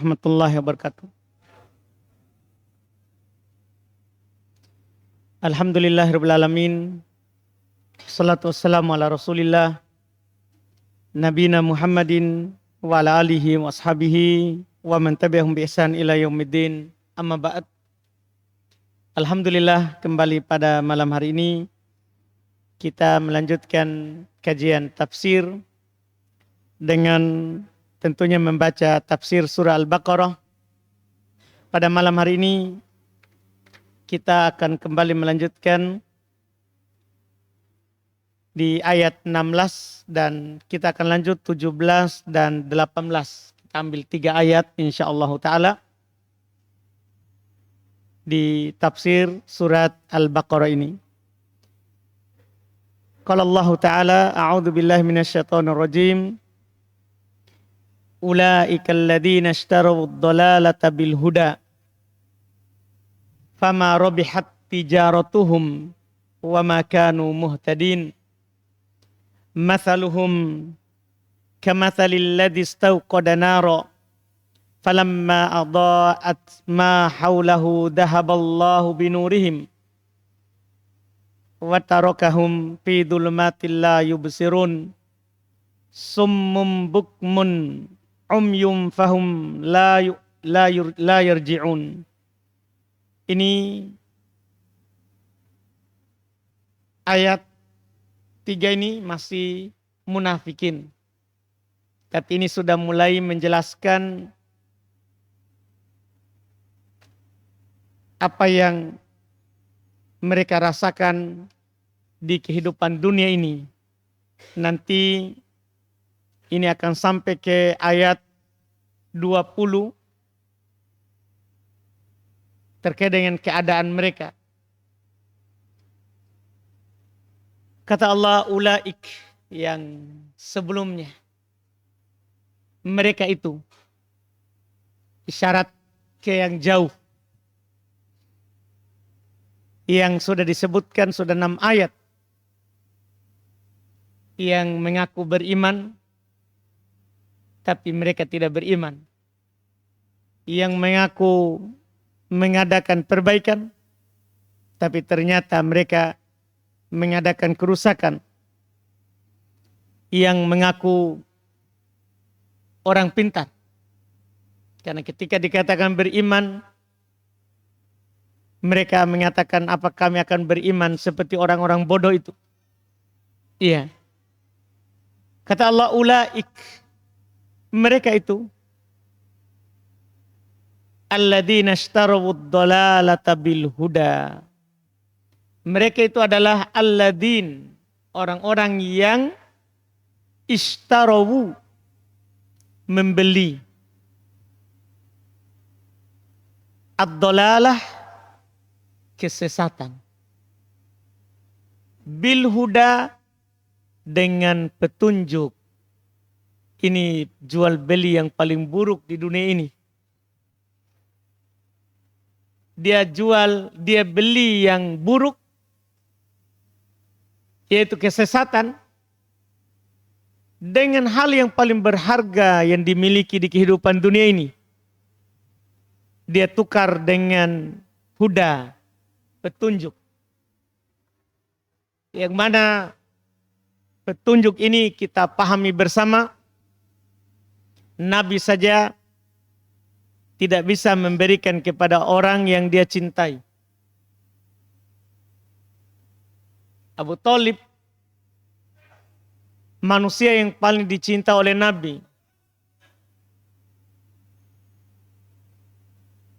Warahmatullahi wabarakatuh. Alhamdulillahirabbil alamin. Wassalatu wassalamu ala Rasulillah nabiyina Muhammadin wa ala alihi wa ashabihi wa man tabi'ahum bi ihsan ila yaumiddin. Amma ba'd. Alhamdulillah, kembali pada malam hari ini kita melanjutkan kajian tafsir dengan tentunya membaca tafsir surah Al-Baqarah. Pada malam hari ini kita akan kembali melanjutkan di ayat 16 dan kita akan lanjut 17 dan 18. Kita ambil 3 ayat insyaallah taala di tafsir surat Al-Baqarah ini. Qala Allah taala, a'udzu billahi minasyaitonir rajim. Ulaikal ladzina ishtaraw ad-dhalalata bil huda fama rabihat tijaratuhum wa ma kanu muhtadin. Mathaluhum kamathalil ladzi istawqada nara falamma adaa'at ma hawlahu dhahaballahu binurihim wa tarakahum fi dhulumatin la yubsirun summum bukmun umyum fahum la yarji'un. Ini ayat 3 ini masih munafikin. Tapi ini sudah mulai menjelaskan apa yang mereka rasakan di kehidupan dunia ini. Nanti ini akan sampai ke ayat 20 terkait dengan keadaan mereka. Kata Allah, ulaik, yang sebelumnya. Mereka itu isyarat ke yang jauh. Yang sudah disebutkan, sudah 6 ayat. Yang mengaku beriman, tapi mereka tidak beriman. Yang mengaku mengadakan perbaikan, tapi ternyata mereka mengadakan kerusakan. Yang mengaku orang pintar, karena ketika dikatakan beriman, mereka mengatakan, apa kami akan beriman seperti orang-orang bodoh itu? Iya. Kata Allah, ulaik, mereka itu alladzina ishtarawud dhalalata bil huda. Mereka itu adalah alladzin, orang-orang yang ishtarawu, membeli, ad-dhalalah, kesesatan, bil huda, dengan petunjuk. Ini jual beli yang paling buruk di dunia ini. Dia beli yang buruk, yaitu kesesatan, dengan hal yang paling berharga yang dimiliki di kehidupan dunia ini. Dia tukar dengan huda, petunjuk. Yang mana petunjuk ini kita pahami bersama, Nabi saja tidak bisa memberikan kepada orang yang dia cintai. Abu Thalib, manusia yang paling dicinta oleh Nabi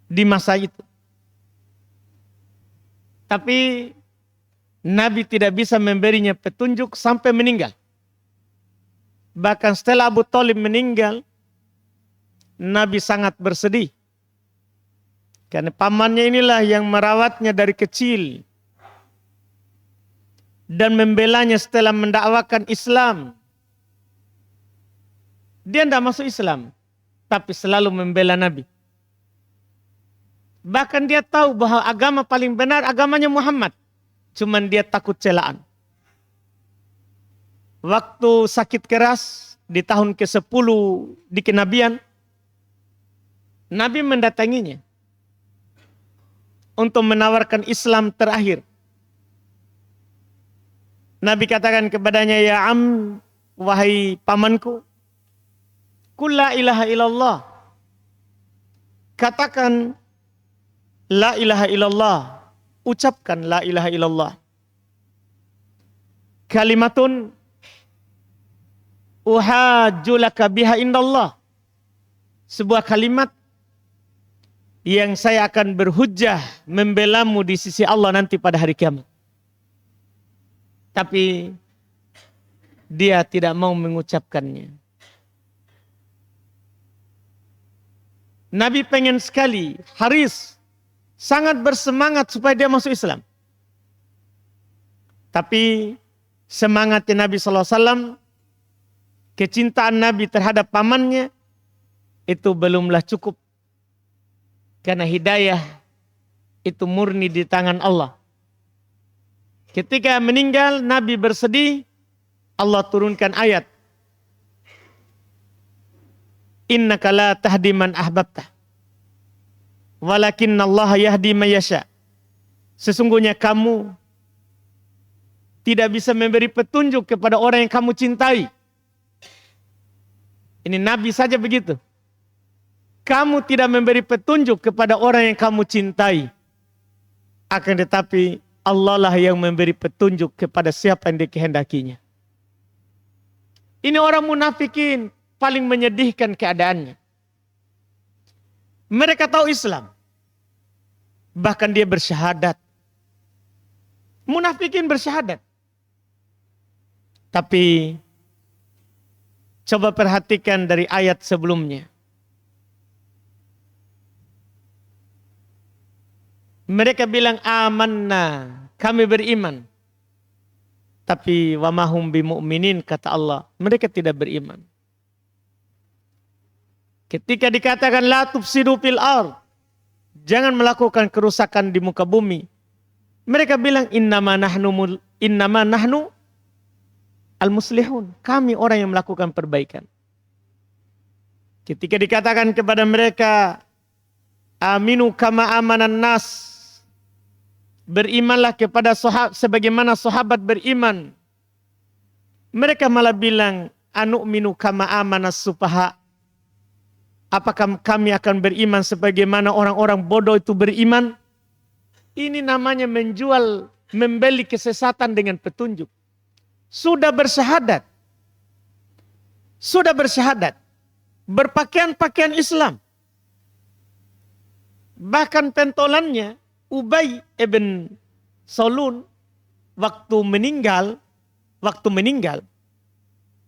di masa itu. Tapi Nabi tidak bisa memberinya petunjuk sampai meninggal. Bahkan setelah Abu Thalib meninggal, Nabi sangat bersedih. Karena pamannya inilah yang merawatnya dari kecil dan membelanya setelah mendakwakan Islam. Dia tidak masuk Islam, tapi selalu membela Nabi. Bahkan dia tahu bahwa agama paling benar agamanya Muhammad. Cuman dia takut celaan. Waktu sakit keras di tahun ke-10 di kenabian, Nabi mendatanginya untuk menawarkan Islam terakhir. Nabi katakan kepadanya, ya am, wahai pamanku, qul la ilaha illallah. Katakan la ilaha illallah. Ucapkan la ilaha illallah. Kalimatun uhajjulaka biha indallah. Sebuah kalimat yang saya akan berhujjah membelamu di sisi Allah nanti pada hari kiamat. Tapi dia tidak mau mengucapkannya. Nabi pengen sekali, haris, sangat bersemangat supaya dia masuk Islam. Tapi semangatnya Nabi SAW, kecintaan Nabi terhadap pamannya, itu belumlah cukup. Karena hidayah itu murni di tangan Allah. Ketika meninggal, Nabi bersedih, Allah turunkan ayat. Innaka la tahdi man ahbabta. Walakinnallaha yahdi man yasha. Sesungguhnya kamu tidak bisa memberi petunjuk kepada orang yang kamu cintai. Ini Nabi saja begitu. Kamu tidak memberi petunjuk kepada orang yang kamu cintai. Akan tetapi Allah lah yang memberi petunjuk kepada siapa yang dikehendakinya. Ini orang munafikin paling menyedihkan keadaannya. Mereka tahu Islam. Bahkan dia bersyahadat. Munafikin bersyahadat. Tapi coba perhatikan dari ayat sebelumnya. Mereka bilang amanna, kami beriman. Tapi wa mahum bimu'minin, kata Allah, mereka tidak beriman. Ketika dikatakan la tufsidu fil ard, jangan melakukan kerusakan di muka bumi. Mereka bilang innama nahnu al-muslihun, kami orang yang melakukan perbaikan. Ketika dikatakan kepada mereka aminu kama amanan nas, berimanlah kepada sebagaimana sahabat beriman. Mereka malah bilang anu'minu kama amanas sufaha. Apakah kami akan beriman sebagaimana orang-orang bodoh itu beriman? Ini namanya menjual, membeli kesesatan dengan petunjuk. Sudah bersyahadat. Sudah bersyahadat. Berpakaian-pakaian Islam. Bahkan pentolannya Ubay ibn Salul waktu meninggal,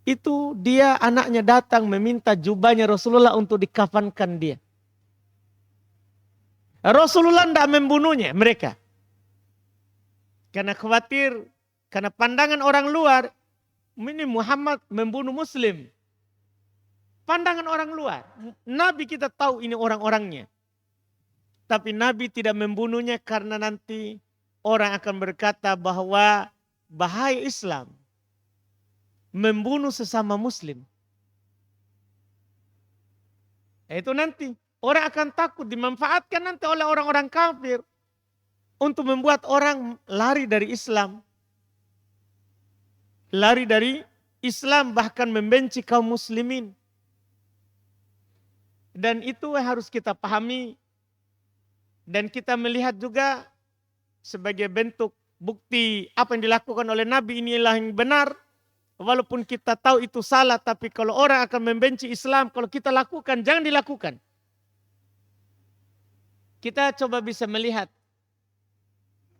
itu dia anaknya datang meminta jubahnya Rasulullah untuk dikafankan dia. Rasulullah tidak membunuhnya mereka. Karena khawatir, karena pandangan orang luar, ini Muhammad membunuh Muslim. Pandangan orang luar. Nabi kita tahu ini orang-orangnya. Tapi Nabi tidak membunuhnya karena nanti orang akan berkata bahwa bahaya Islam. Membunuh sesama Muslim. Itu nanti orang akan takut dimanfaatkan nanti oleh orang-orang kafir untuk membuat orang lari dari Islam. Lari dari Islam bahkan membenci kaum muslimin. Dan itu harus kita pahami dan kita melihat juga sebagai bentuk bukti apa yang dilakukan oleh Nabi inilah yang benar. Walaupun kita tahu itu salah, tapi kalau orang akan membenci Islam, kalau kita lakukan, jangan dilakukan. Kita coba bisa melihat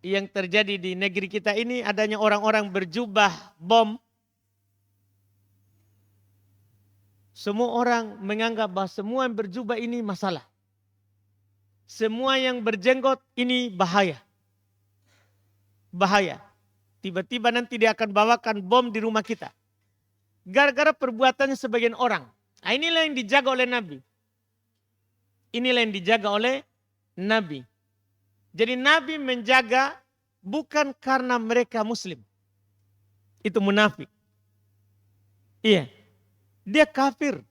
yang terjadi di negeri kita ini, adanya orang-orang berjubah bom. Semua orang menganggap bahwa semua yang berjubah ini masalah. Semua yang berjenggot ini bahaya. Bahaya. Tiba-tiba nanti dia akan bawakan bom di rumah kita. Gara-gara perbuatannya sebagian orang. Nah, inilah yang dijaga oleh Nabi. Inilah yang dijaga oleh Nabi. Jadi Nabi menjaga bukan karena mereka Muslim. Itu munafik. Iya. Dia kafir.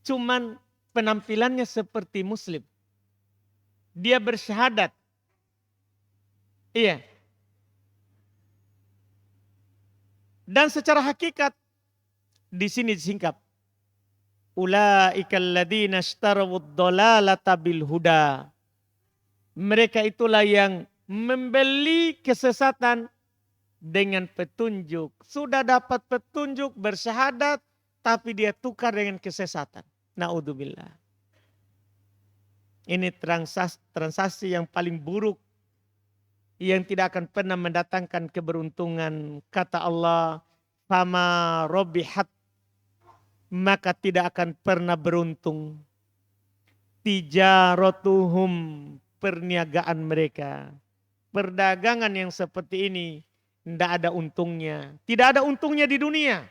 Cuman penampilannya seperti muslim. Dia bersyahadat. Iya. Dan secara hakikat di sini disingkap. Ulaikal ladzina ishtarawud dhalalata bil huda. Mereka itulah yang membeli kesesatan dengan petunjuk. Sudah dapat petunjuk bersyahadat tapi dia tukar dengan kesesatan. Naudzubillah. Ini transaksi yang paling buruk yang tidak akan pernah mendatangkan keberuntungan. Kata Allah, fama robihat, maka tidak akan pernah beruntung. Tijaratuhum, perniagaan mereka. Perdagangan yang seperti ini tidak ada untungnya. Tidak ada untungnya di dunia.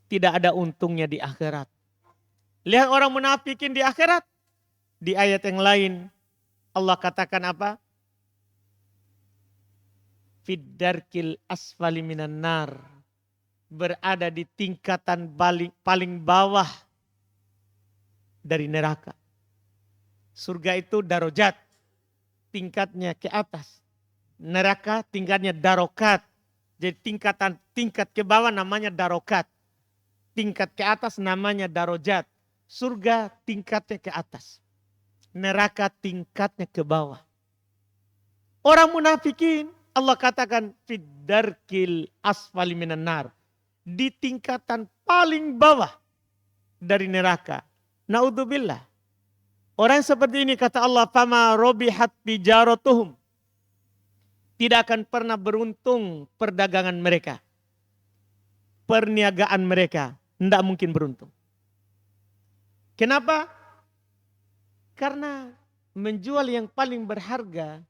Tidak ada untungnya di akhirat. Lihat orang munafikin di akhirat. Di ayat yang lain Allah katakan apa? Fiddarkil asfali minan nar. Berada di tingkatan paling bawah dari neraka. Surga itu darajat, tingkatnya ke atas. Neraka tingkatnya darokat. Jadi tingkat ke bawah namanya darokat. Tingkat ke atas namanya darajat. Surga tingkatnya ke atas. Neraka tingkatnya ke bawah. Orang munafikin Allah katakan fiddarkil asfali minan nar. Di tingkatan paling bawah dari neraka. Naudzubillah. Orang seperti ini kata Allah, fama robihat tijaratuhum. Tidak akan pernah beruntung perdagangan mereka. Perniagaan mereka tidak mungkin beruntung. Kenapa? Karena menjual yang paling berharga,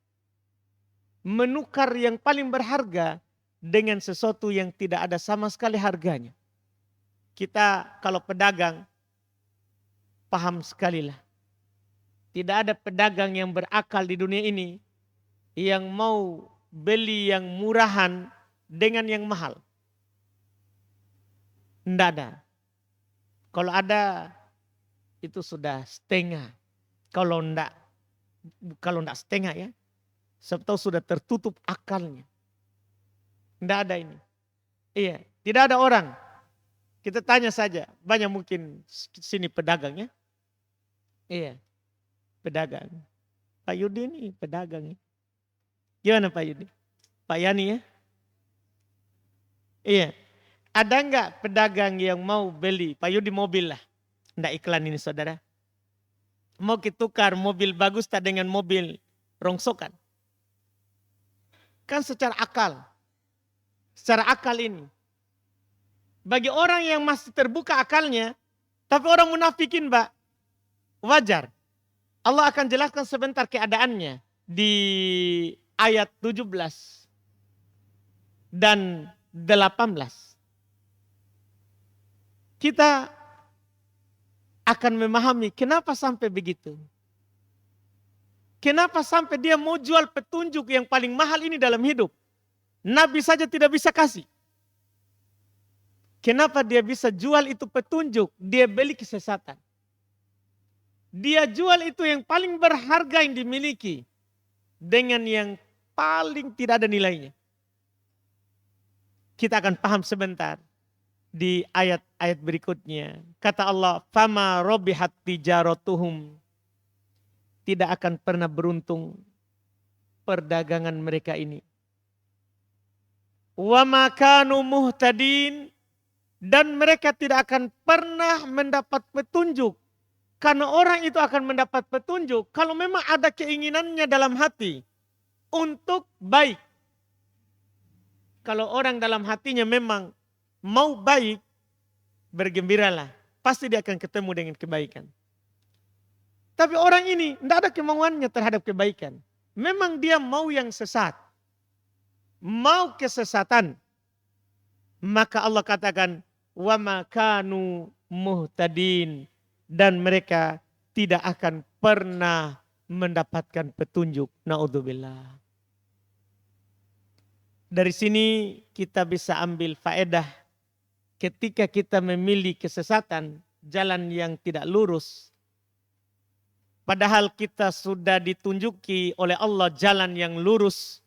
menukar yang paling berharga dengan sesuatu yang tidak ada sama sekali harganya. Kita kalau pedagang, paham sekali lah. Tidak ada pedagang yang berakal di dunia ini yang mau beli yang murahan dengan yang mahal. Tidak ada. Kalau ada, itu sudah setengah. Kalau enggak setengah ya, sebetulnya sudah tertutup akalnya. Tidak ada ini. Iya, tidak ada orang. Kita tanya saja, banyak mungkin sini pedagang ya. Iya, pedagang. Pak Yudi ini pedagang ya. Gimana Pak Yudi? Pak Yani ya? Iya. Ada enggak pedagang yang mau beli, Pak Yudi mobil lah. Enggak iklan ini saudara. Mau ditukar mobil bagus tak dengan mobil rongsokan. Kan secara akal. Secara akal ini. Bagi orang yang masih terbuka akalnya. Tapi orang munafikin Mbak. Wajar. Allah akan jelaskan sebentar keadaannya. Di ayat 17. Dan 18. Kita akan memahami kenapa sampai begitu. Kenapa sampai dia mau jual petunjuk yang paling mahal ini dalam hidup. Nabi saja tidak bisa kasih. Kenapa dia bisa jual itu petunjuk? Dia beli kesesatan. Dia jual itu yang paling berharga yang dimiliki. Dengan yang paling tidak ada nilainya. Kita akan paham sebentar. Di ayat-ayat berikutnya. Kata Allah, fama robihat tijaratuhum. Tidak akan pernah beruntung perdagangan mereka ini. Wa makanu muhtadin. Dan mereka tidak akan pernah mendapat petunjuk. Karena orang itu akan mendapat petunjuk kalau memang ada keinginannya dalam hati untuk baik. Kalau orang dalam hatinya memang mau baik, bergembiralah. Pasti dia akan ketemu dengan kebaikan. Tapi orang ini tidak ada kemauannya terhadap kebaikan. Memang dia mau yang sesat. Mau kesesatan. Maka Allah katakan, wa makanu muhtadin. Dan mereka tidak akan pernah mendapatkan petunjuk. Naudzubillah. Dari sini kita bisa ambil faedah. Ketika kita memilih kesesatan, jalan yang tidak lurus. Padahal kita sudah ditunjuki oleh Allah jalan yang lurus.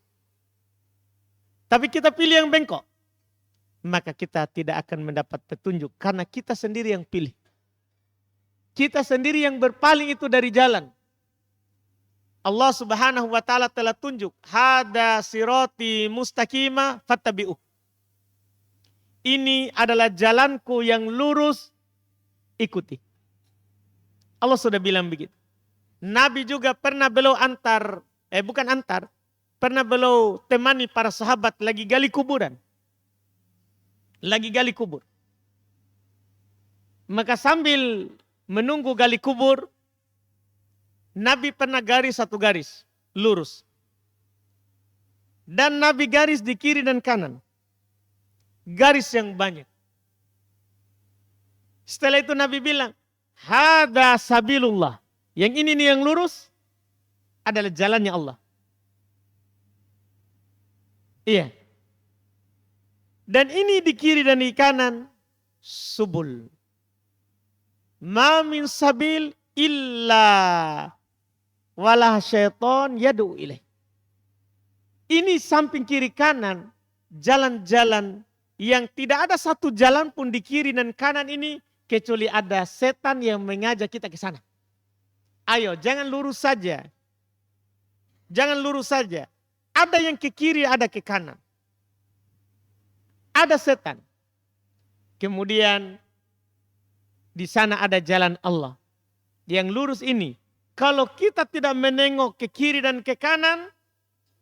Tapi kita pilih yang bengkok. Maka kita tidak akan mendapat petunjuk. Karena kita sendiri yang pilih. Kita sendiri yang berpaling itu dari jalan. Allah subhanahu wa ta'ala telah tunjuk. Hada siroti mustaqima fattabi'uh. Ini adalah jalanku yang lurus, ikuti. Allah sudah bilang begitu. Nabi juga pernah beliau pernah beliau temani para sahabat lagi gali kuburan. Lagi gali kubur. Maka sambil menunggu gali kubur, Nabi pernah garis satu garis, lurus. Dan Nabi garis di kiri dan kanan. Garis yang banyak. Setelah itu Nabi bilang, hada sabilullah. Yang ini nih yang lurus adalah jalannya Allah. Iya. Dan ini di kiri dan di kanan subul. Ma min sabil illa wala syaiton yad'u ilaih. Ini samping kiri kanan jalan-jalan yang tidak ada satu jalan pun di kiri dan kanan ini kecuali ada setan yang mengajak kita ke sana. Ayo, jangan lurus saja. Jangan lurus saja. Ada yang ke kiri, ada ke kanan. Ada setan. Kemudian di sana ada jalan Allah. Yang lurus ini, kalau kita tidak menengok ke kiri dan ke kanan,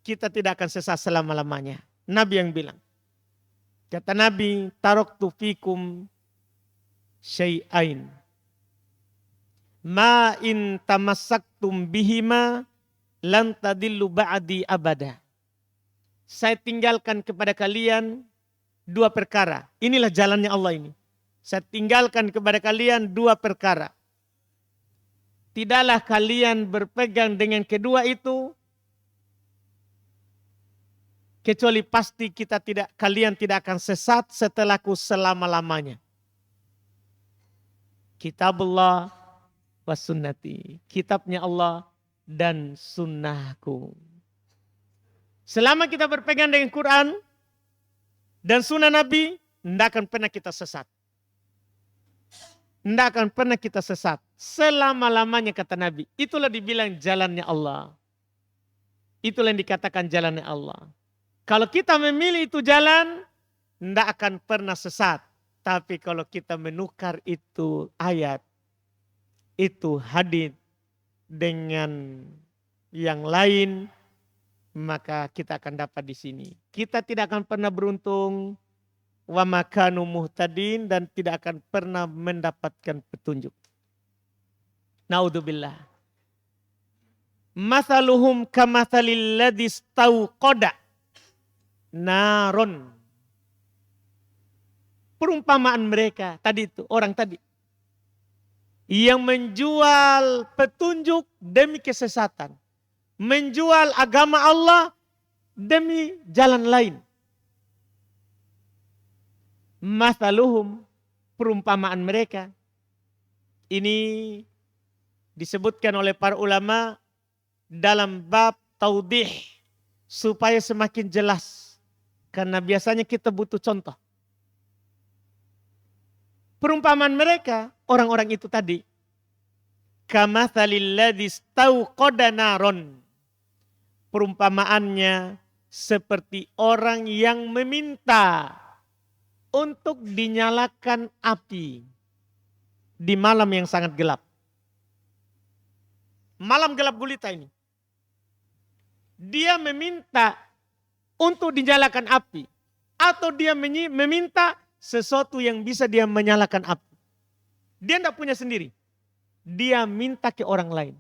kita tidak akan sesat selama-lamanya. Nabi yang bilang. Kata Nabi, taraktu fikum syai'ain. Ma in tamassaktum bihima lan tadillu ba'di abada. Saya tinggalkan kepada kalian dua perkara. Inilah jalannya Allah ini. Saya tinggalkan kepada kalian dua perkara. Tidaklah kalian berpegang dengan kedua itu, kecuali pasti kalian tidak akan sesat setelahku selama-lamanya. Kitabullah wa sunnati. Kitabnya Allah dan sunnahku. Selama kita berpegang dengan Quran dan sunnah Nabi, tidak akan pernah kita sesat. Tidak akan pernah kita sesat. Selama-lamanya kata Nabi. Itulah dibilang jalannya Allah. Itulah yang dikatakan jalannya Allah. Kalau kita memilih itu jalan, tidak akan pernah sesat. Tapi kalau kita menukar itu ayat, itu hadits dengan yang lain, maka kita akan dapat di sini. Kita tidak akan pernah beruntung, wa makanu muhtadin, dan tidak akan pernah mendapatkan petunjuk. Naudzubillah. Mathaluhum kamathalil ladzi istauqada naron. Perumpamaan mereka tadi itu, orang tadi yang menjual petunjuk demi kesesatan, menjual agama Allah demi jalan lain. Mathaluhum, perumpamaan mereka ini disebutkan oleh para ulama dalam bab taudih supaya semakin jelas. Karena biasanya kita butuh contoh. Perumpamaan mereka, orang-orang itu tadi. Kamathalil ladzi istauqada naron. Perumpamaannya seperti orang yang meminta untuk dinyalakan api di malam yang sangat gelap. Malam gelap gulita ini. Dia meminta untuk dinyalakan api. Atau dia meminta sesuatu yang bisa dia menyalakan api. Dia tidak punya sendiri. Dia minta ke orang lain.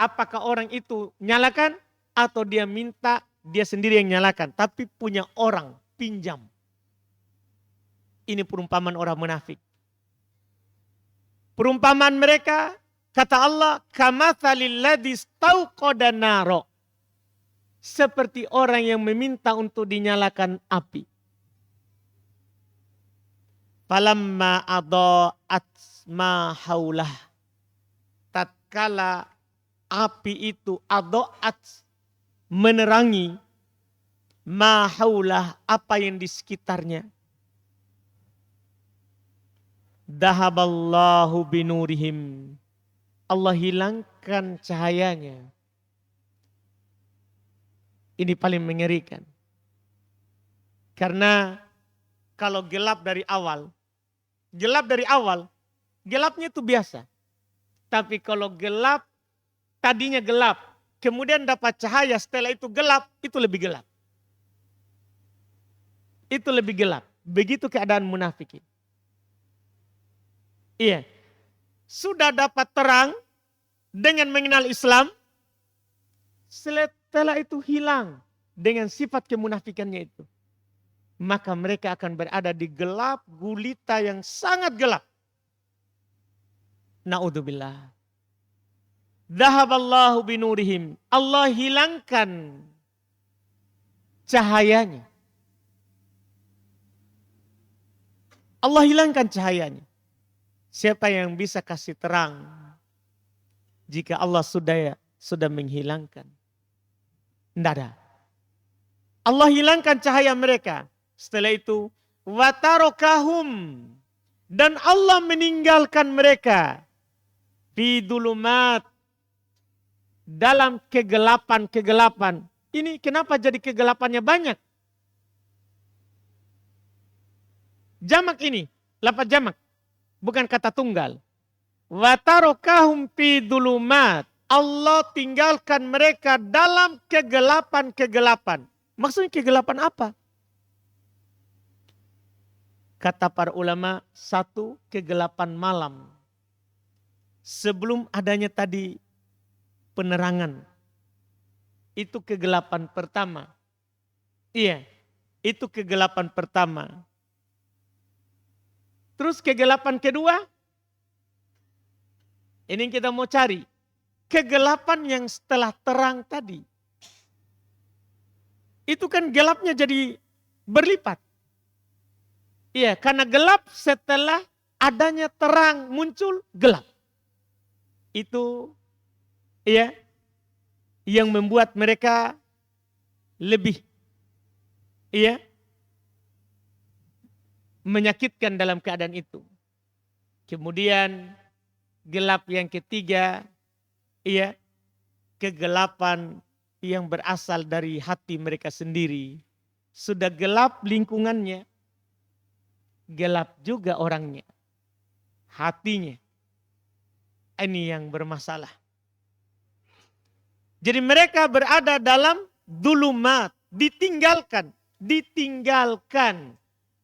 Apakah orang itu nyalakan atau dia minta dia sendiri yang nyalakan. Tapi punya orang pinjam. Ini perumpamaan orang munafik. Perumpamaan mereka, kata Allah, kamathalil ladzi istauqada naro. Seperti orang yang meminta untuk dinyalakan api. Falamma ado'at ma haulah. Tatkala api itu ado'at, menerangi, ma haulah, apa yang di sekitarnya. Dahaballahu binurihim. Allah hilangkan cahayanya. Ini paling mengerikan. Karena kalau gelap dari awal, gelapnya itu biasa. Tapi kalau gelap, tadinya gelap, kemudian dapat cahaya, setelah itu gelap, itu lebih gelap. Itu lebih gelap. Begitu keadaan munafikin. Iya. Sudah dapat terang dengan mengenal Islam, setelah itu hilang dengan sifat kemunafikannya itu. Maka mereka akan berada di gelap gulita yang sangat gelap. Na'udzubillah. Dhahaballahu binurihim. Allah hilangkan cahayanya. Allah hilangkan cahayanya. Siapa yang bisa kasih terang jika Allah sudah menghilangkan? Tidak ada. Allah hilangkan cahaya mereka. Setelah itu, watarokahum, dan Allah meninggalkan mereka fi dulumat, dalam kegelapan-kegelapan. Ini kenapa jadi kegelapannya banyak? Jamak ini, lafaz jamak, bukan kata tunggal. Watarokahum fi dulumat, Allah tinggalkan mereka dalam kegelapan-kegelapan. Maksudnya kegelapan apa? Kata para ulama, satu, kegelapan malam. Sebelum adanya tadi penerangan. Itu kegelapan pertama. Iya, itu kegelapan pertama. Terus kegelapan kedua, ini yang kita mau cari. Kegelapan yang setelah terang tadi. Itu kan gelapnya jadi berlipat. Iya, karena gelap setelah adanya terang muncul gelap. Itu iya yang membuat mereka lebih iya menyakitkan dalam keadaan itu. Kemudian gelap yang ketiga, iya, kegelapan yang berasal dari hati mereka sendiri. Sudah gelap lingkungannya, gelap juga orangnya, hatinya. Ini yang bermasalah. Jadi mereka berada dalam dulumat, ditinggalkan.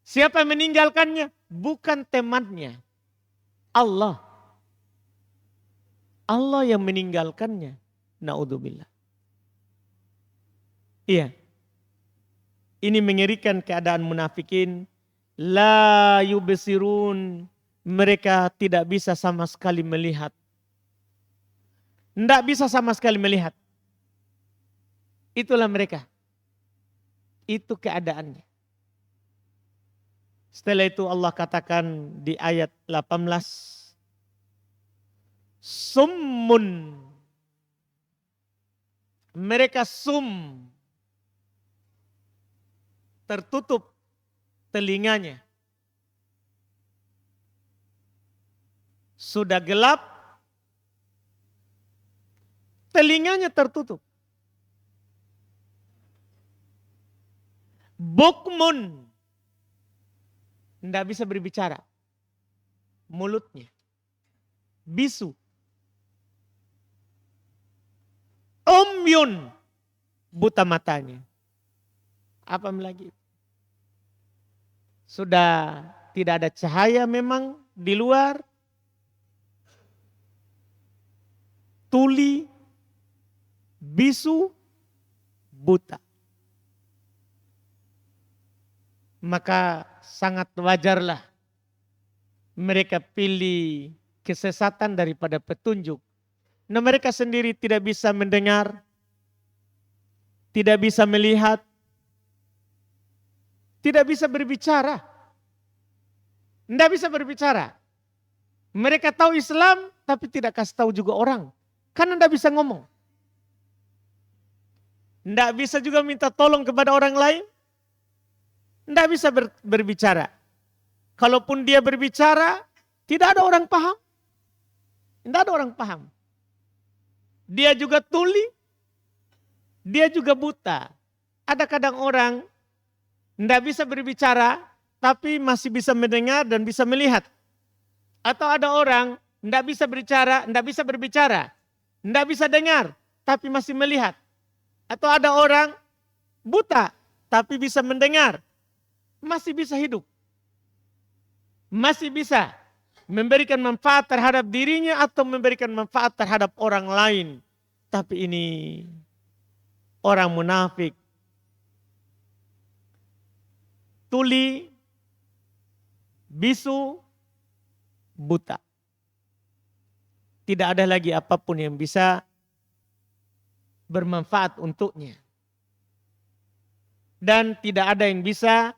Siapa yang meninggalkannya? Bukan temannya. Allah. Allah yang meninggalkannya. Na'udzubillah. Iya. Ini mengerikan keadaan munafikin. La yubsirun. Mereka tidak bisa sama sekali melihat. Tidak bisa sama sekali melihat. Itulah mereka. Itu keadaannya. Setelah itu Allah katakan di ayat 18. Summun. Mereka sum. Tertutup telinganya. Sudah gelap. Telinganya tertutup. Bukmun. Tidak bisa berbicara. Mulutnya. Bisu. Umyun. Buta matanya. Apa lagi? Sudah tidak ada cahaya memang di luar. Tuli. Bisu. Buta. Maka sangat wajarlah mereka pilih kesesatan daripada petunjuk. Nah, mereka sendiri tidak bisa mendengar, tidak bisa melihat, tidak bisa berbicara. Tidak bisa berbicara. Mereka tahu Islam tapi tidak kasih tahu juga orang. Karena tidak bisa ngomong. Tidak bisa juga minta tolong kepada orang lain. Tidak bisa berbicara. Kalaupun dia berbicara, tidak ada orang paham. Tidak ada orang paham. Dia juga tuli. Dia juga buta. Ada kadang orang tidak bisa berbicara, tapi masih bisa mendengar dan bisa melihat. Atau ada orang tidak bisa berbicara, tidak bisa dengar, tapi masih melihat. Atau ada orang buta, tapi bisa mendengar, masih bisa hidup. Masih bisa memberikan manfaat terhadap dirinya atau memberikan manfaat terhadap orang lain. Tapi ini orang munafik. Tuli, bisu, buta. Tidak ada lagi apapun yang bisa bermanfaat untuknya. Dan tidak ada yang bisa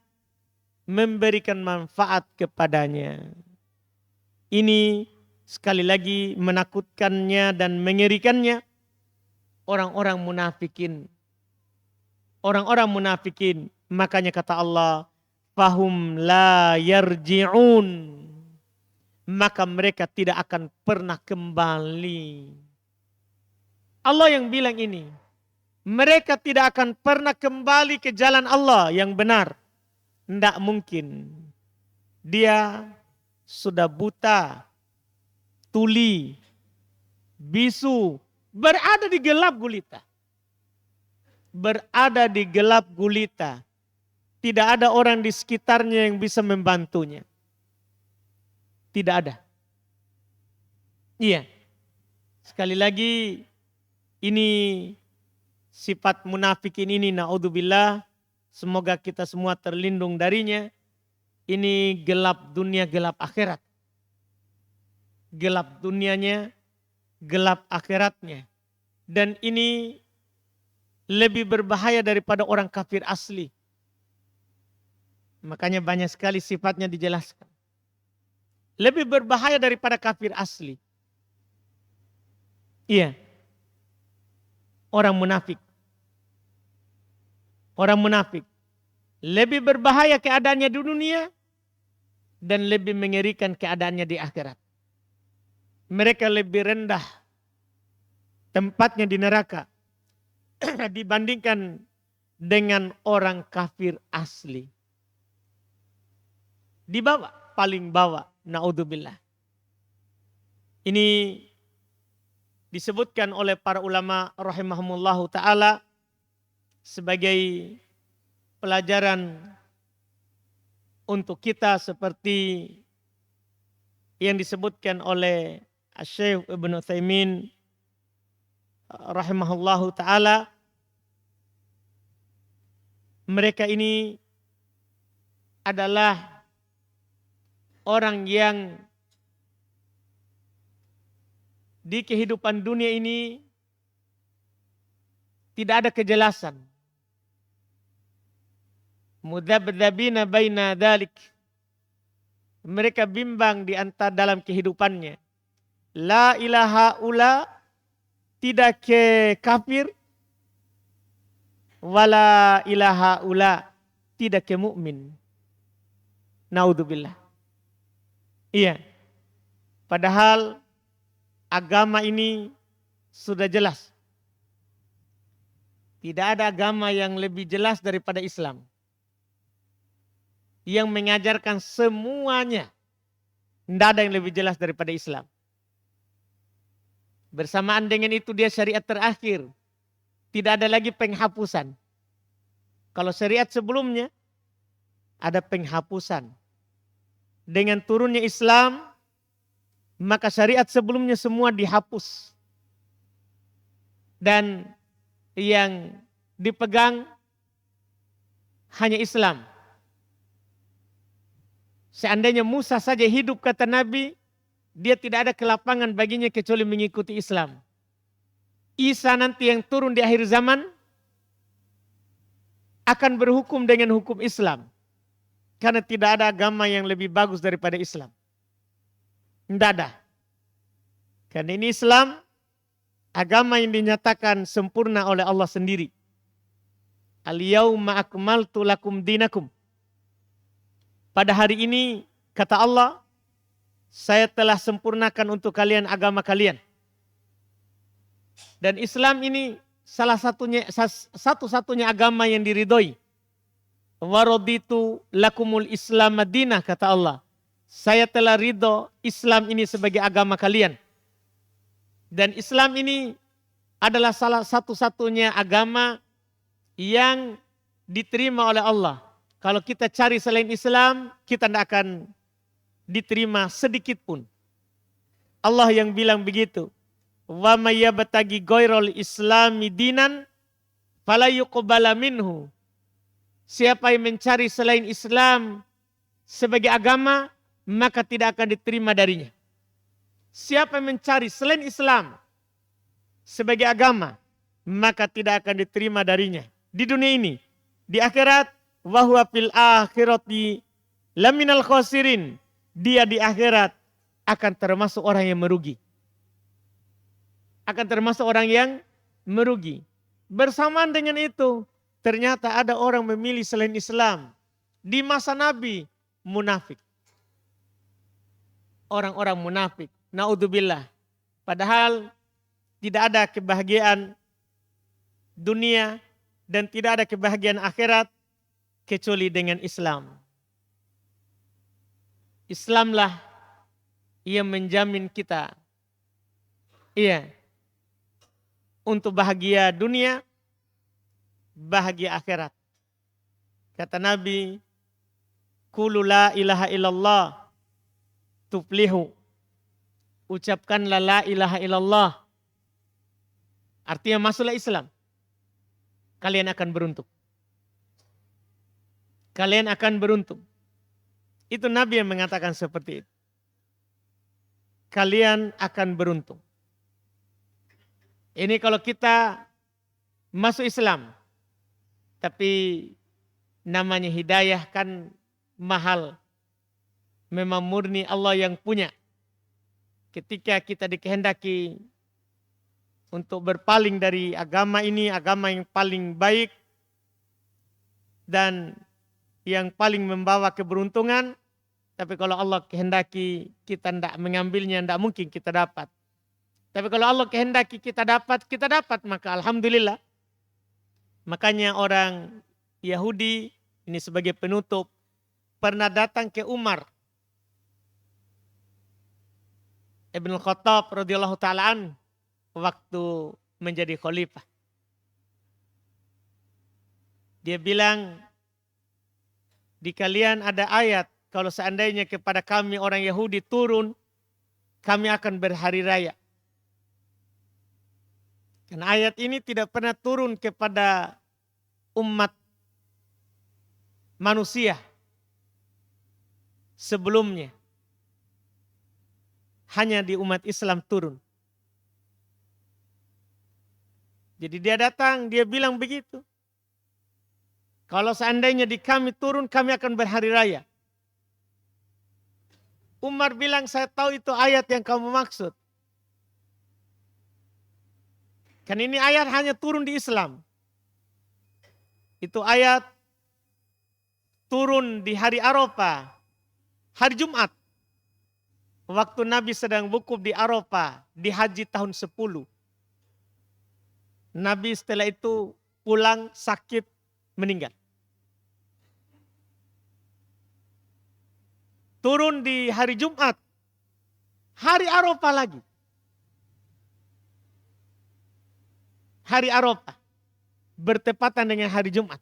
memberikan manfaat kepadanya. Ini sekali lagi menakutkannya dan mengerikannya orang-orang munafikin. Orang-orang munafikin, makanya kata Allah, fahum la yarji'un. Maka mereka tidak akan pernah kembali. Allah yang bilang ini. Mereka tidak akan pernah kembali ke jalan Allah yang benar. Tidak mungkin. Dia sudah buta, tuli, bisu, berada di gelap gulita. Berada di gelap gulita. Tidak ada orang di sekitarnya yang bisa membantunya. Tidak ada. Iya. Sekali lagi, ini sifat munafikin ini, naudzubillah, semoga kita semua terlindung darinya. Ini gelap dunia, gelap akhirat. Gelap dunianya, gelap akhiratnya. Dan ini lebih berbahaya daripada orang kafir asli. Makanya banyak sekali sifatnya dijelaskan. Lebih berbahaya daripada kafir asli. Iya. Orang munafik. Orang munafik. Lebih berbahaya keadaannya di dunia dan lebih mengerikan keadaannya di akhirat. Mereka lebih rendah tempatnya di neraka dibandingkan dengan orang kafir asli. Di bawah, paling bawah, naudzubillah. Ini disebutkan oleh para ulama rahimahumullahu ta'ala sebagai pelajaran untuk kita seperti yang disebutkan oleh Syekh Ibnu Utsaimin rahimahullahu ta'ala. Mereka ini adalah orang yang di kehidupan dunia ini tidak ada kejelasan. Mudzabdzabina baina dzalik. Mereka bimbang di antara dalam kehidupannya. La ilaha ula, tidak ke kafir. Wala ilaha ula, tidak ke mukmin. Naudzubillah. Iya. Padahal agama ini sudah jelas. Tidak ada agama yang lebih jelas daripada Islam. Yang mengajarkan semuanya. Tidak ada yang lebih jelas daripada Islam. Bersamaan dengan itu dia syariat terakhir. Tidak ada lagi penghapusan. Kalau syariat sebelumnya ada penghapusan. Dengan turunnya Islam, maka syariat sebelumnya semua dihapus. Dan yang dipegang hanya Islam. Seandainya Musa saja hidup kata Nabi, dia tidak ada kelapangan baginya kecuali mengikuti Islam. Isa nanti yang turun di akhir zaman akan berhukum dengan hukum Islam. Karena tidak ada agama yang lebih bagus daripada Islam. Tidak ada. Karena ini Islam, agama yang dinyatakan sempurna oleh Allah sendiri. Al-yauma akmaltu lakum dinakum. Pada hari ini, kata Allah, saya telah sempurnakan untuk kalian agama kalian. Dan Islam ini satu-satunya agama yang diridhoi. Waraditu lakumul Islam madinah, kata Allah. Saya telah ridho Islam ini sebagai agama kalian. Dan Islam ini adalah salah satu-satunya agama yang diterima oleh Allah. Kalau kita cari selain Islam, kita tidak akan diterima sedikit pun. Allah yang bilang begitu. Wa may yabtaghi ghairal islami dinan fala yuqbala minhu. Siapa yang mencari selain Islam sebagai agama, maka tidak akan diterima darinya. Siapa yang mencari selain Islam sebagai agama, maka tidak akan diterima darinya. Di dunia ini, di akhirat, wa huwa fil akhirati laminal khosirin. Dia di akhirat akan termasuk orang yang merugi. Akan termasuk orang yang merugi. Bersamaan dengan itu, ternyata ada orang memilih selain Islam. Di masa Nabi, munafik. Orang-orang munafik. Naudzubillah. Padahal tidak ada kebahagiaan dunia dan tidak ada kebahagiaan akhirat kecuali dengan Islam. Islamlah yang menjamin kita. Iya. Untuk bahagia dunia, bahagia akhirat. Kata Nabi, Qulu la ilaha illallah tuflihu. Ucapkanlah la ilaha illallah. Artinya masuklah Islam. Kalian akan beruntung. Kalian akan beruntung. Itu Nabi yang mengatakan seperti itu. Kalian akan beruntung. Ini kalau kita masuk Islam. Tapi namanya hidayah kan mahal. Memang murni Allah yang punya. Ketika kita dikehendaki untuk berpaling dari agama ini, agama yang paling baik dan yang paling membawa keberuntungan. Tapi kalau Allah kehendaki kita tidak mengambilnya, tidak mungkin kita dapat. Tapi kalau Allah kehendaki kita dapat, maka alhamdulillah. Makanya orang Yahudi, ini sebagai penutup, pernah datang ke Umar Ibn Khattab radhiyallahu ta'ala waktu menjadi khalifah. Dia bilang, di kalian ada ayat, kalau seandainya kepada kami orang Yahudi turun, kami akan berhari raya. Karena ayat ini tidak pernah turun kepada umat manusia sebelumnya. Hanya di umat Islam turun. Jadi dia datang, dia bilang begitu. Kalau seandainya di kami turun, kami akan berhari raya. Umar bilang, saya tahu itu ayat yang kamu maksud. Kan ini ayat hanya turun di Islam. Itu ayat turun di hari Arafah, hari Jumat. Waktu Nabi sedang wukuf di Arafah, di haji tahun 10. Nabi setelah itu pulang sakit, meninggal. Turun di hari Jumat, hari Arafah lagi. Hari Arafah bertepatan dengan hari Jumat.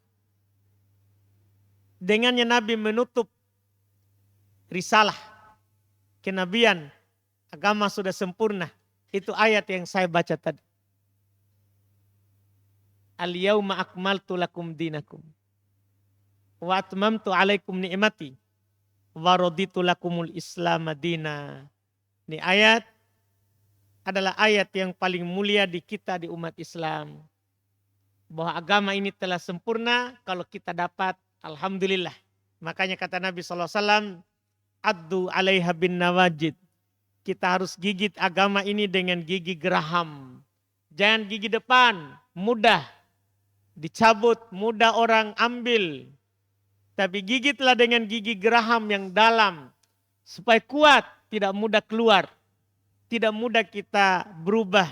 Dengannya Nabi menutup risalah kenabian, agama sudah sempurna. Itu ayat yang saya baca tadi. Al-yauma akmaltu lakum dinakum wa atmamtu alaikum ni'mati wa raditu lakumul Islam madina. Ini ayat adalah ayat yang paling mulia di kita di umat Islam. Bahwa agama ini telah sempurna kalau kita dapat, alhamdulillah. Makanya kata Nabi SAW, addu alaiha bin nawajid. kita harus gigit agama ini dengan gigi geraham. Jangan gigi depan, mudah dicabut, mudah orang ambil. Tapi gigitlah dengan gigi geraham yang dalam. Supaya kuat, tidak mudah keluar. Tidak mudah kita berubah.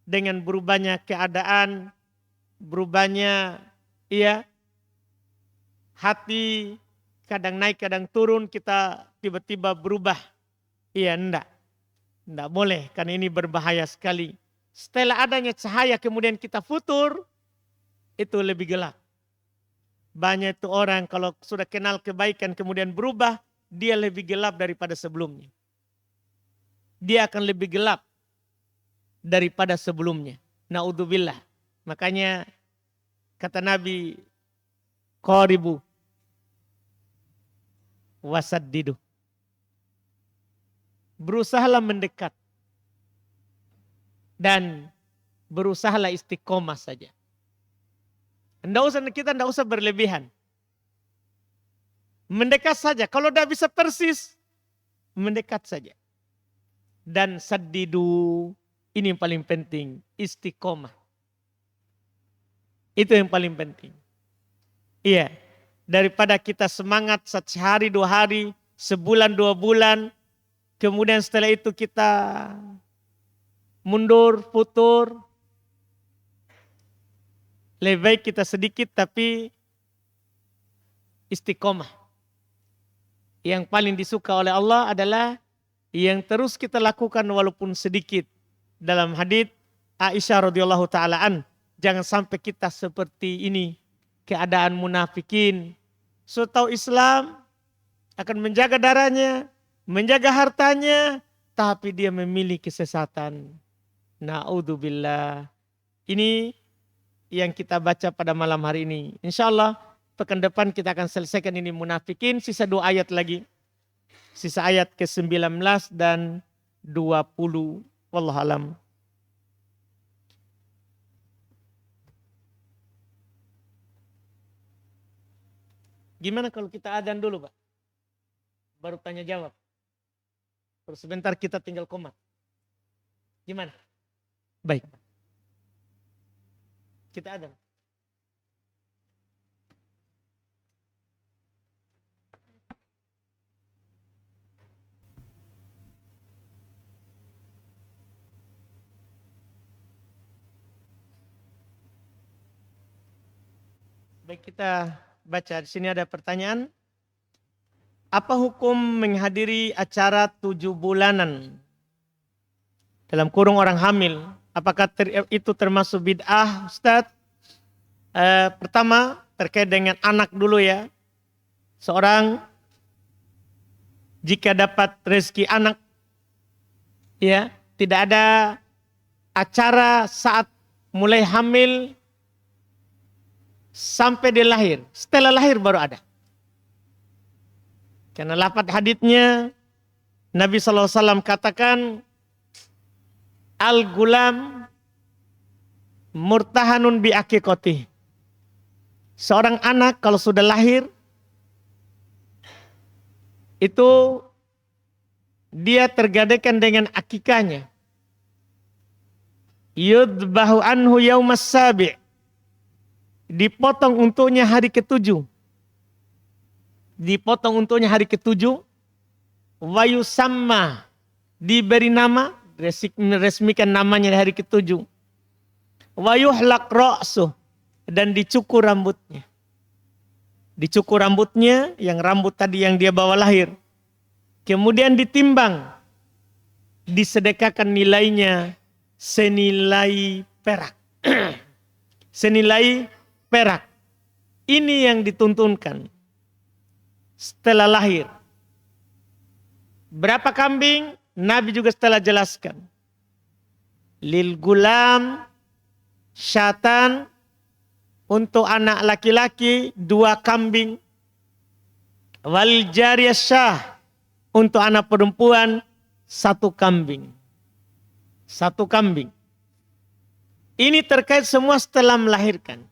Dengan berubahnya keadaan, berubahnya hati, kadang naik, kadang turun, kita tiba-tiba berubah. Enggak boleh, karena ini berbahaya sekali. Setelah adanya cahaya kemudian kita futur, itu lebih gelap. Banyak itu orang kalau sudah kenal kebaikan kemudian berubah, dia lebih gelap daripada sebelumnya. Dia akan lebih gelap daripada sebelumnya. Naudzubillah. Makanya kata Nabi, qaribu wasaddidu. Berusahalah mendekat. Dan berusahalah istiqomah saja. Kita tidak usah berlebihan. Mendekat saja. Kalau tidak bisa persis, mendekat saja. Dan saddidu. Ini yang paling penting, istiqomah. Itu yang paling penting. Iya, daripada kita semangat sehari, 2 hari, sebulan, 2 bulan, kemudian setelah itu kita mundur, futur. Lebih baik kita sedikit tapi istiqomah. Yang paling disuka oleh Allah adalah yang terus kita lakukan walaupun sedikit. Dalam hadits Aisyah radhiyallahu taala jangan sampai kita seperti ini, keadaan munafikin. So tahu Islam akan menjaga darahnya, menjaga hartanya, tapi dia memilih kesesatan. Naudzubillah. Ini yang kita baca pada malam hari ini. Insyaallah pekan depan kita akan selesaikan ini munafikin, sisa 2 ayat lagi. Sisa ayat ke-19 dan 20. Wallahu alam. Gimana kalau kita adzan dulu, Pak? Baru tanya jawab. Terus sebentar kita tinggal komat. Gimana? Baik. Kita adzan. Baik, kita baca. Di sini ada pertanyaan. Apa hukum menghadiri acara 7 bulanan? Dalam kurung orang hamil. Apakah itu termasuk bid'ah, Ustaz? Pertama, terkait dengan anak dulu ya. Seorang jika dapat rezeki anak, ya, tidak ada acara saat mulai hamil sampai dia lahir. Setelah lahir baru ada. Karena lafaz haditsnya Nabi SAW katakan, al-gulam murtahanun bi aqiqatih. Seorang anak kalau sudah lahir, itu dia tergadaikan dengan akikahnya. Yudbahu anhu yaumas sabi'. Dipotong untuknya hari ke-7. Dipotong untuknya hari ke-7. Wa yusamma. Diberi nama, resmikan namanya di hari ke-7. Wa yuhlaq ra'suh. Dan dicukur rambutnya. Dicukur rambutnya, yang rambut tadi yang dia bawa lahir. Kemudian ditimbang. Disedekahkan nilainya senilai perak. Senilai perak. Ini yang dituntunkan. Setelah lahir. Berapa kambing? Nabi juga setelah jelaskan. Lil gulam syatan. Untuk anak laki-laki 2 kambing. Wal jariyah syah. Untuk anak perempuan 1 kambing. 1 kambing. Ini terkait semua setelah melahirkan.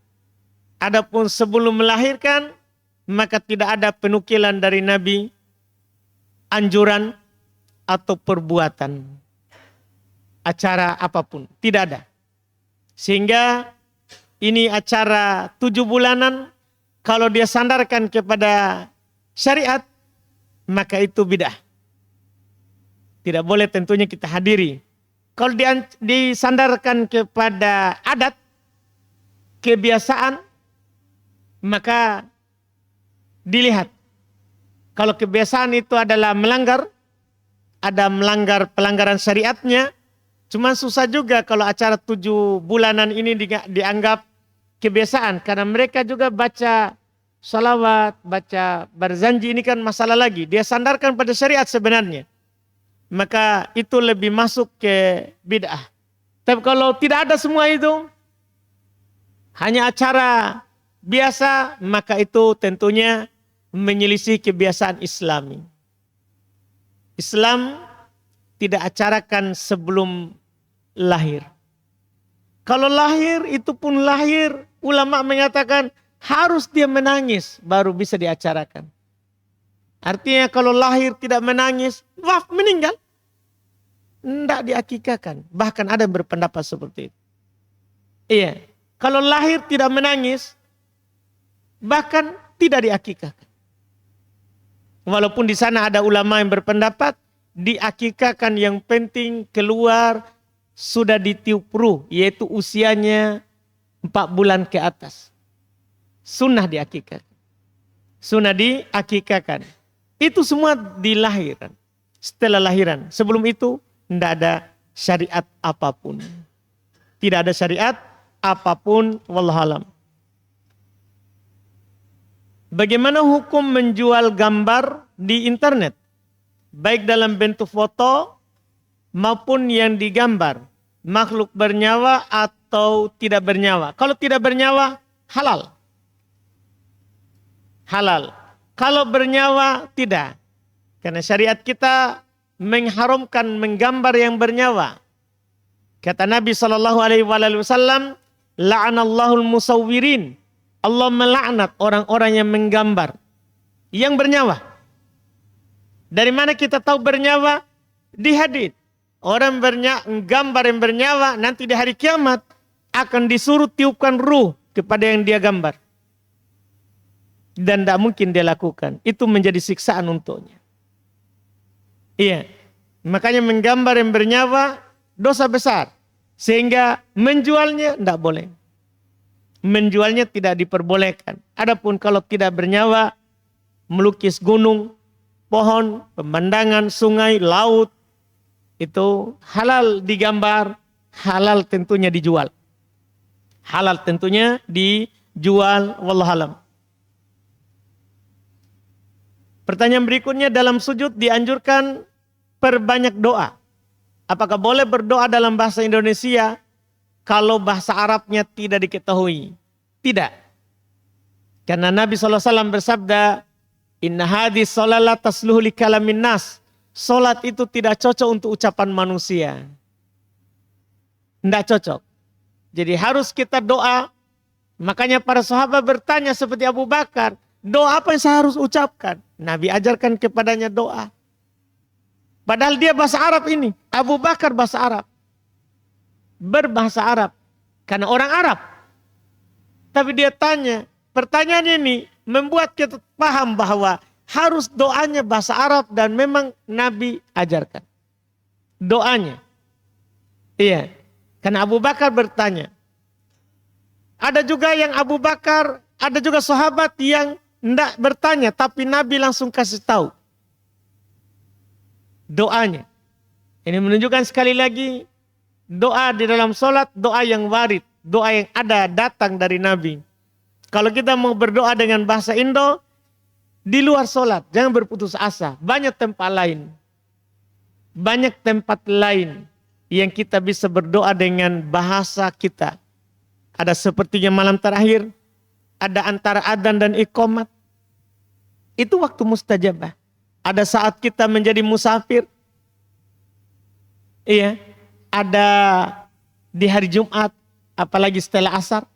Adapun sebelum melahirkan, maka tidak ada penukilan dari Nabi anjuran atau perbuatan. Acara apapun, tidak ada. Sehingga ini acara 7 bulanan, kalau dia sandarkan kepada syariat, maka itu bid'ah. Tidak boleh tentunya kita hadiri. Kalau disandarkan kepada adat, kebiasaan, maka dilihat. Kalau kebiasaan itu adalah melanggar, ada melanggar pelanggaran syariatnya, cuma susah juga kalau acara 7 bulanan ini dianggap kebiasaan. Karena mereka juga baca salawat, baca berzanji, ini kan masalah lagi. Dia sandarkan pada syariat sebenarnya. Maka itu lebih masuk ke bid'ah. Tapi kalau tidak ada semua itu, hanya acara biasa, maka itu tentunya menyelisih kebiasaan Islami. Islam tidak acarakan sebelum lahir. Kalau lahir, itu pun lahir, ulama mengatakan harus dia menangis baru bisa diacarakan. Artinya kalau lahir tidak menangis, meninggal. Tidak diakikahkan. Bahkan ada yang berpendapat seperti itu. Iya. Kalau lahir tidak menangis, bahkan tidak diakikahkan. Walaupun di sana ada ulama yang berpendapat, diakikahkan yang penting keluar sudah ditiup ruh, yaitu usianya 4 bulan ke atas. Sunnah diakikahkan. Sunnah diakikahkan. Itu semua di lahiran. Setelah lahiran. Sebelum itu, tidak ada syariat apapun. Tidak ada syariat apapun. Wallahualam. Bagaimana hukum menjual gambar di internet? Baik dalam bentuk foto maupun yang digambar. Makhluk bernyawa atau tidak bernyawa. Kalau tidak bernyawa, halal. Halal. Kalau bernyawa, tidak. Karena syariat kita mengharamkan menggambar yang bernyawa. Kata Nabi SAW, la'anallahul musawwirin. Allah melaknat orang-orang yang menggambar. Yang bernyawa. Dari mana kita tahu bernyawa? Di hadits. Orang gambar yang bernyawa nanti di hari kiamat akan disuruh tiupkan ruh kepada yang dia gambar. Dan tidak mungkin dia lakukan. Itu menjadi siksaan untuknya. Iya. Makanya menggambar yang bernyawa dosa besar. Sehingga menjualnya tidak boleh. Menjualnya tidak diperbolehkan. Adapun kalau tidak bernyawa, melukis gunung, pohon, pemandangan, sungai, laut, itu halal digambar, halal tentunya dijual. Halal tentunya dijual, wallahualam. Pertanyaan berikutnya, dalam sujud dianjurkan perbanyak doa. Apakah boleh berdoa dalam bahasa Indonesia kalau bahasa Arabnya tidak diketahui? Tidak. Karena Nabi SAW bersabda, inna hadis sholalat tasluhu li kalamin nas. Solat itu tidak cocok untuk ucapan manusia. Tidak cocok. Jadi harus kita doa. Makanya para sahabat bertanya seperti Abu Bakar, doa apa yang saya harus ucapkan? Nabi ajarkan kepadanya doa. Padahal dia bahasa Arab ini. Abu Bakar bahasa Arab. Berbahasa Arab. Karena orang Arab. Tapi dia tanya. Pertanyaan ini membuat kita paham bahwa harus doanya bahasa Arab. Dan memang Nabi ajarkan. Doanya. Iya. Karena Abu Bakar bertanya. Ada juga yang Abu Bakar. Ada juga sahabat yang tidak bertanya, tapi Nabi langsung kasih tahu doanya. Ini menunjukkan sekali lagi doa di dalam sholat, doa yang warid, doa yang ada datang dari Nabi. Kalau kita mau berdoa dengan bahasa Indo, di luar sholat, jangan berputus asa. Banyak tempat lain. Banyak tempat lain yang kita bisa berdoa dengan bahasa kita. Ada sepertinya malam terakhir, ada antara adzan dan iqamat. Itu waktu mustajabah. Ada saat kita menjadi musafir. Iya. Ada di hari Jumat. Apalagi setelah asar.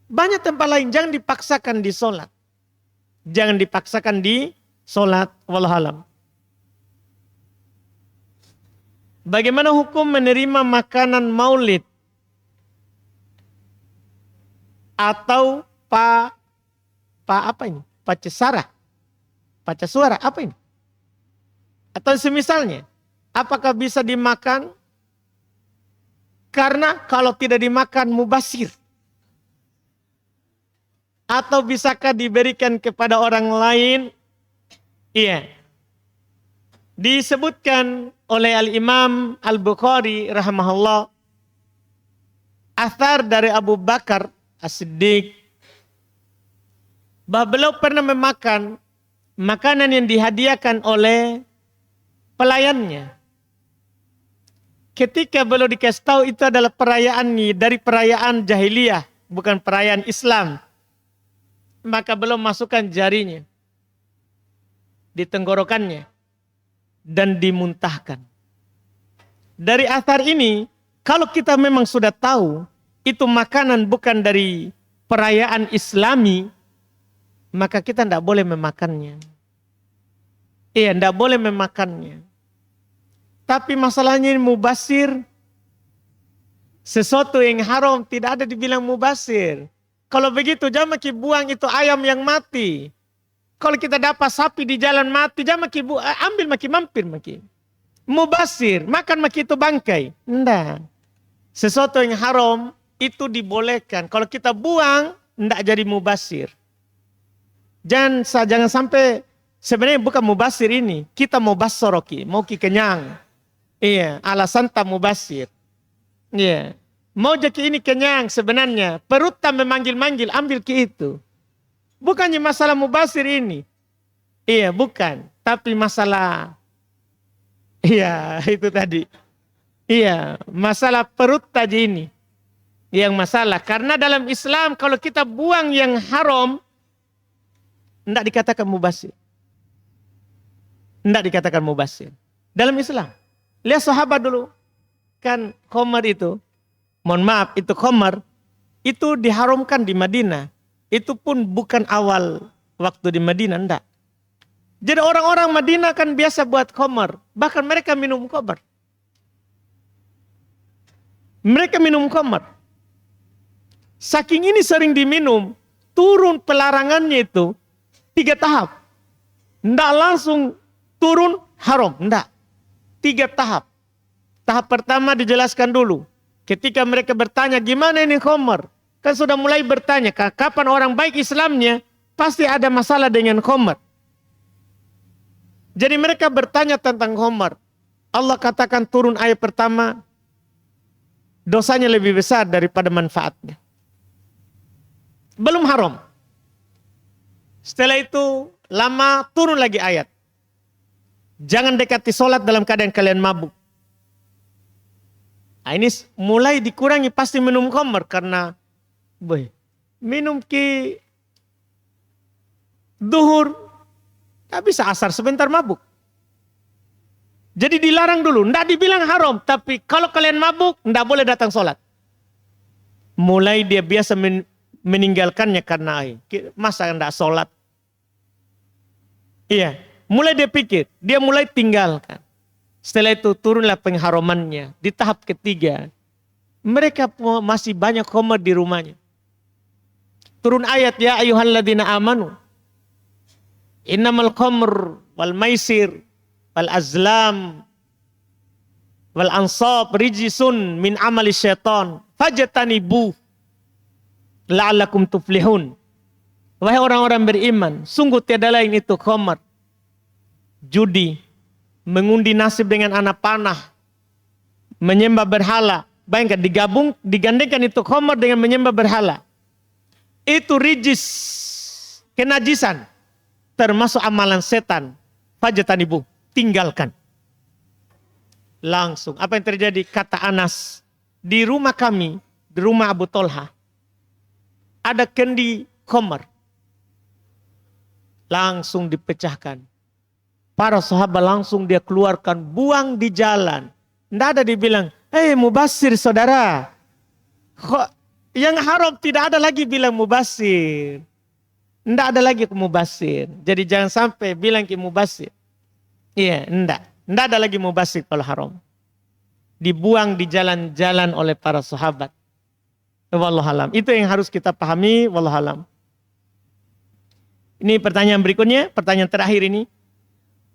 Banyak tempat lain. Jangan dipaksakan di sholat. Jangan dipaksakan di sholat. Wallahualam. Bagaimana hukum menerima makanan maulid atau apa ini? Pacasuara apa ini? Atau semisalnya, apakah bisa dimakan? Karena kalau tidak dimakan mubasir. Atau bisakah diberikan kepada orang lain? Iya. Disebutkan oleh Al-Imam Al-Bukhari rahimahullah, athar dari Abu Bakar As-Siddiq, bahwa beliau pernah memakan makanan yang dihadiahkan oleh pelayannya. Ketika beliau dikasih tahu itu adalah perayaan dari perayaan jahiliyah, bukan perayaan Islam, maka beliau masukkan jarinya di tenggorokannya dan dimuntahkan. Dari athar ini, kalau kita memang sudah tahu itu makanan bukan dari perayaan Islami, maka kita tidak boleh memakannya. Iya, tidak boleh memakannya. Tapi masalahnya mubasir, sesuatu yang haram tidak ada dibilang mubasir. Kalau begitu jangan maki buang itu ayam yang mati. Kalau kita dapat sapi di jalan mati, jangan maki ambil maki mampir maki. Mubasir, makan maki itu bangkai. Enggak. Sesuatu yang haram itu dibolehkan. Kalau kita buang, enggak jadi mubasir. Jangan sampai sebenarnya bukan mubasir ini. Kita mau basoroki, mau ki kenyang. Iya, alasan tak mubasir. Iya. Mau jadi ini kenyang sebenarnya. Perut tak memanggil-manggil, ambil ki itu. Bukannya masalah mubasir ini. Iya, bukan. Tapi masalah, iya itu tadi. Iya, masalah perut tadi ini. Yang masalah. Karena dalam Islam kalau kita buang yang haram, tidak dikatakan mubasir. Tidak dikatakan mubasir. Dalam Islam. Lihat sahabat dulu. Kan khamar itu. Mohon maaf, itu khamar. Itu diharamkan di Madinah. Itu pun bukan awal waktu di Madinah. Tidak. Jadi orang-orang Madinah kan biasa buat khamar. Bahkan mereka minum khamar. Mereka minum khamar. Saking ini sering diminum. Turun pelarangannya itu 3 tahap. Tidak langsung turun haram. Tidak. 3 tahap. Tahap pertama dijelaskan dulu. Ketika mereka bertanya gimana ini khamar. Kan sudah mulai bertanya. Kapan orang baik Islamnya. Pasti ada masalah dengan khamar. Jadi mereka bertanya tentang khamar. Allah katakan turun ayat pertama. Dosanya lebih besar daripada manfaatnya. Belum haram. Setelah itu lama turun lagi ayat. Jangan dekati sholat dalam keadaan kalian mabuk. Nah, ini mulai dikurangi pasti minum khamar karena minum ki duhur tak bisa asar sebentar mabuk. Jadi dilarang dulu, tidak dibilang haram, tapi kalau kalian mabuk tidak boleh datang sholat. Mulai dia biasa meninggalkannya karena masa tidak sholat. Iya. Mulai dia pikir, dia mulai tinggalkan. Setelah itu turunlah pengharamannya. Di tahap ketiga, mereka masih banyak khamar di rumahnya. Turun ayat, ya ayyuhalladzina amanu. Innamal khamr wal maisir wal azlam wal ansab rijsun min amali syaitan. Fajtanibu la'allakum tuflihun. Wahai orang-orang beriman, sungguh tiada lain itu khamar. Judi, mengundi nasib dengan anak panah, menyembah berhala. Bayangkan digandengkan itu khamar dengan menyembah berhala. Itu rijis, kenajisan, termasuk amalan setan. Fajtanibu, tinggalkan. Langsung, apa yang terjadi? Kata Anas, di rumah kami, di rumah Abu Tolha, ada kendi khamar. Langsung dipecahkan. Para sahabat langsung dia keluarkan, buang di jalan. Tidak ada dibilang, mubasir saudara. Yang haram tidak ada lagi bilang mubasir. Tidak ada lagi mubasir. Jadi jangan sampai bilang ke mubasir. Iya, tidak. Tidak ada lagi mubasir kalau haram. dibuang di jalan-jalan oleh para sahabat. Wallahualam. Itu yang harus kita pahami. Wallahualam. Ini pertanyaan berikutnya, pertanyaan terakhir ini.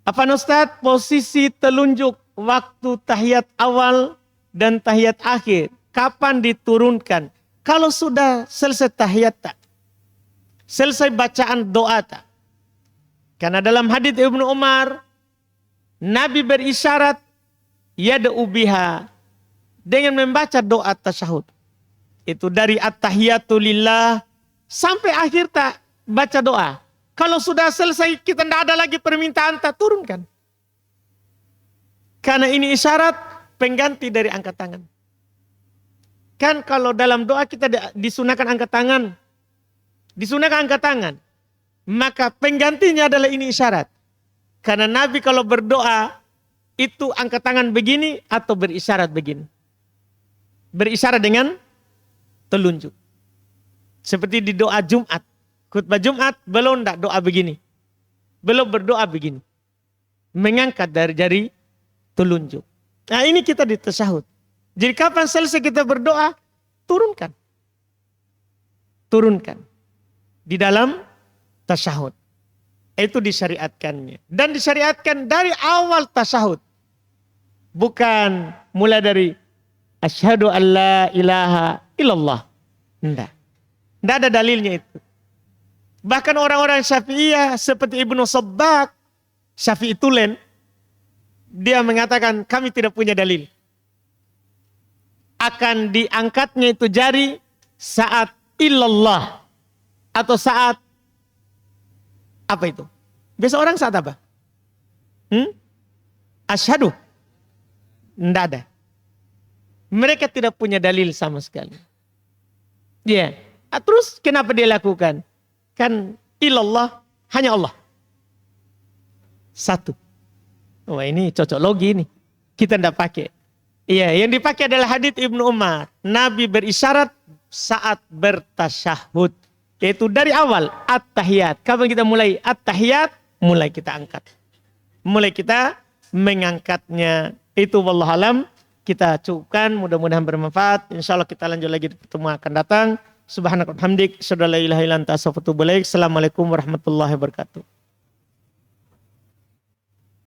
Apa Ustaz posisi telunjuk waktu tahiyat awal dan tahiyat akhir? Kapan diturunkan? Kalau sudah selesai tahiyat tak? Selesai bacaan doa tak? Karena dalam hadits Ibnu Umar, Nabi berisyarat yad'u biha dengan membaca doa tasyahud. Itu dari at-tahiyatu lillah sampai akhir tak baca doa. Kalau sudah selesai kita tidak ada lagi permintaan tak turunkan. Karena ini isyarat pengganti dari angkat tangan. Kan kalau dalam doa kita disunahkan angkat tangan. Disunahkan angkat tangan. Maka penggantinya adalah ini isyarat. Karena Nabi kalau berdoa itu angkat tangan begini atau berisyarat begini. Berisyarat dengan telunjuk. Seperti di doa Jumat. Khutbah Jumat belum tidak doa begini. Belum berdoa begini. Mengangkat dari jari telunjuk. Nah ini kita di tasyahud. Jadi kapan selesai kita berdoa, turunkan. Turunkan. Di dalam tasyahud. Itu disyariatkannya. Dan disyariatkan dari awal tasyahud. Bukan mulai dari asyhadu an la ilaha illallah. Tidak. Tidak ada dalilnya itu. Bahkan orang-orang Syafi'iyah seperti Ibnu Sabbak, Syafi'i Tulen, dia mengatakan kami tidak punya dalil. Akan diangkatnya itu jari saat illallah. Atau saat apa itu? Biasa orang saat apa? Asyhadu. Tidak ada. Mereka tidak punya dalil sama sekali. Ya. Terus kenapa dia lakukan? Kan ilallah hanya Allah. Satu. Wah ini cocok logi ini. Kita tidak pakai. Iya, yang dipakai adalah hadits Ibnu Umar. Nabi berisyarat saat bertasyahud. Yaitu dari awal at-tahiyat. Kapan kita mulai at-tahiyat? Mulai kita angkat. Mulai kita mengangkatnya. Itu wallahualam. Kita cukupkan. Mudah-mudahan bermanfaat. InsyaAllah kita lanjut lagi di pertemuan akan datang. Subhanakallahumma wa bihamdik. Asyhadu an la ilaha illa anta astaghfiruka wa atubu ilaik. Assalamualaikum warahmatullahi wabarakatuh.